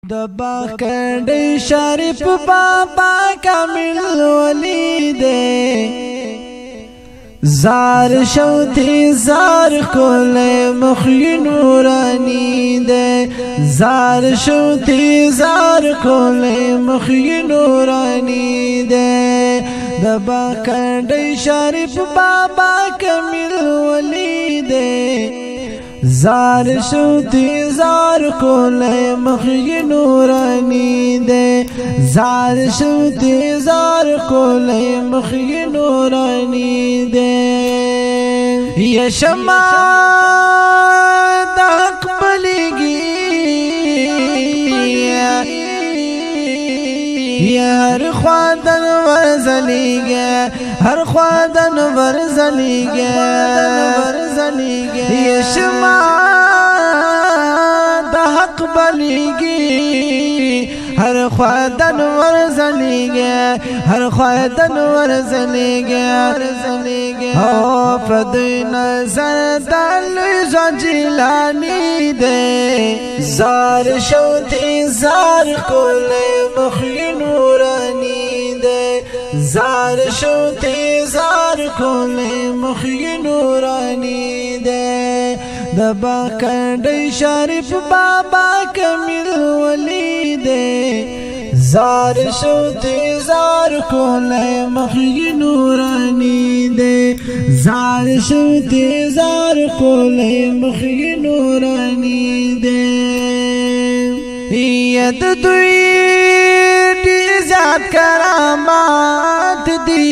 دبا کنڈی شریف بابا کامل ولی دے زار شوتی زار کول مخی نورانی دے زار شوتی زار کول مخی نورانی دے دبا کنڈی شریف بابا کامل ولی دے زار شوتی زار کول مخی نورانی دے زار شوتی زار کول مخی نورانی دے یہ شمع دق بلگی یہ ہر خوادن ورزلی گیا ہر خوادن ورزلی گیا یہ شمع دق بلگی ہر خوادن ورزلی گیا ہر خوادن ورزلی گیا او فدوی نظر دل جلانی دے زار شوتی زار کول مخی نورانی دے زار شوتی زار کول مخی نورانی دے دبا کنڈی شریف بابا کامل ولی دے زار شوتی زار کول مخی نورانی دے زار شوتی زار کول مخی نورانی دے ید دوی دی زیاد کرامات دی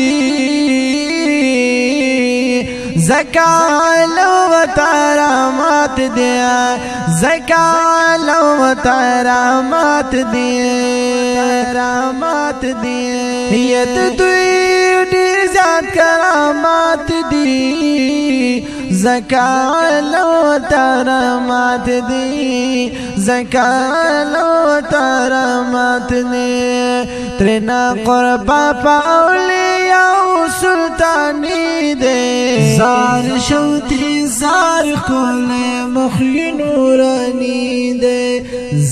زکالو و ترامات دیا زکالو و ترامات دیا رامات دیا ید دوی دی زیاد کرامات دی زکالو و ترامات دی زکالو و ترامات دی ترنا قربا پا اولیاء سلطانی دے زار شوتی زار کول مخی نورانی دے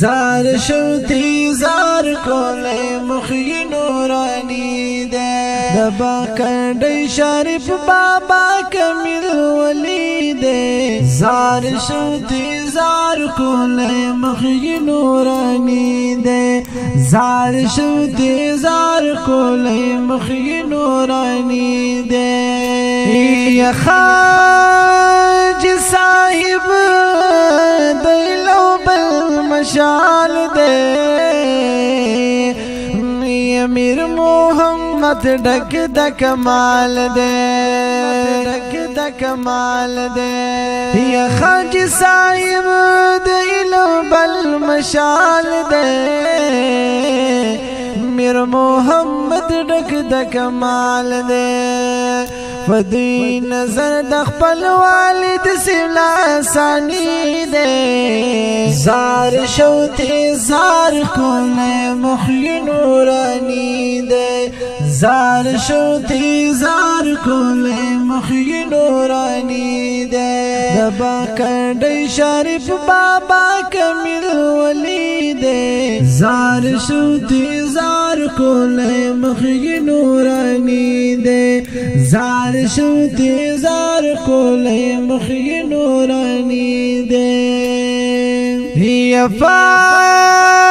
زار شوتی زار کول مخی نورانی دے دبا کنڈی شریف بابا کامل ولی دے زار شوتی زار کول مخی نورانی دے زار شوتی زار کول مخی نورانی دے یا خاج صاحب دلو بالمشال دے امیر محمد ڈک دا کمال دے ڈک دا کمال دے یا خاج صاحب دلو بالمشال دے امیر محمد ڈک دا کمال دے فدوی نظر دخپل والد سلا ثانی دے زار شوتی زار کول مخی نورانی دے زار شوتی زار کول مخی نورانی دے دبا کنڈی شریف بابا کامل ولی دے زار شوتی زار کول مخی نورانی دے زار شوتی زار کول مخی نورانی دے یا فائی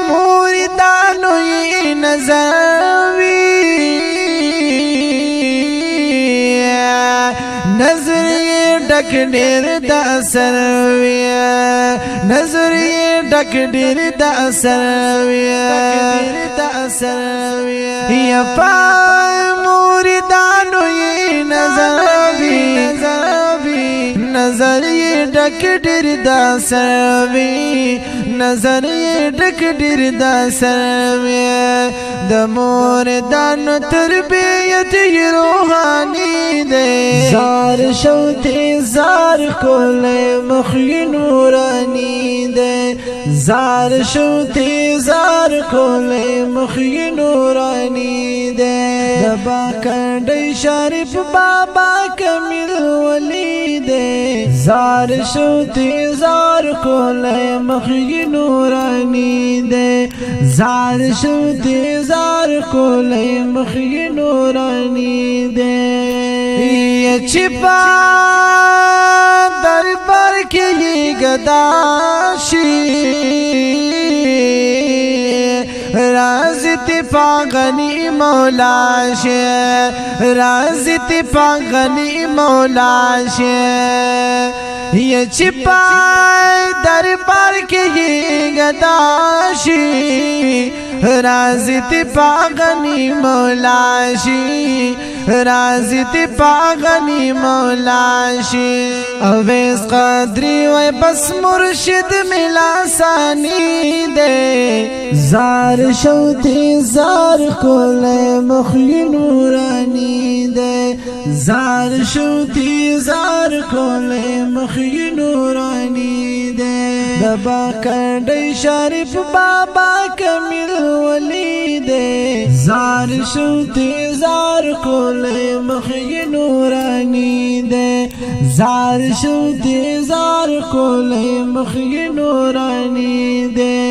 موریدانوی نظروی نظری ڈک ڈیر دا سروی نظری ڈک ڈیر دا سروی یا فائی موریدانوی نظروی نظر یہ ڈک ڈر دا سروی نظر یہ ڈک ڈر دا سروی د مور دانو تربیت یہ روحانی دے زار شوتی زار کول مخی نورانی دے زار شوتی زار کول مخی نورانی دے دبا کنڈی شریف بابا کامل ولی دے زار شوتی زار کول مخی نورانی زار شوتی زار کولی مخی نورانی دے یہ چپا دربار کے یہ گداشی رازت پاغنی مولا شے رازت پاغنی مولا شے یہ چھپائے دربار کے یہ گداشی رازت پاغنی مولا شی رازت پاغنی مولا شی اویس قادری و بس مرشد ملا ثانی دے زار شوتی زار کولے مخی نورانی دے زار شوتی زار کولے مخی نورانی دے دبا کردی شریف بابا کمیل ولی دے زار شوتی زار کولے مخی نورانی دے زار شوتی زار کولے مخی نورانی دے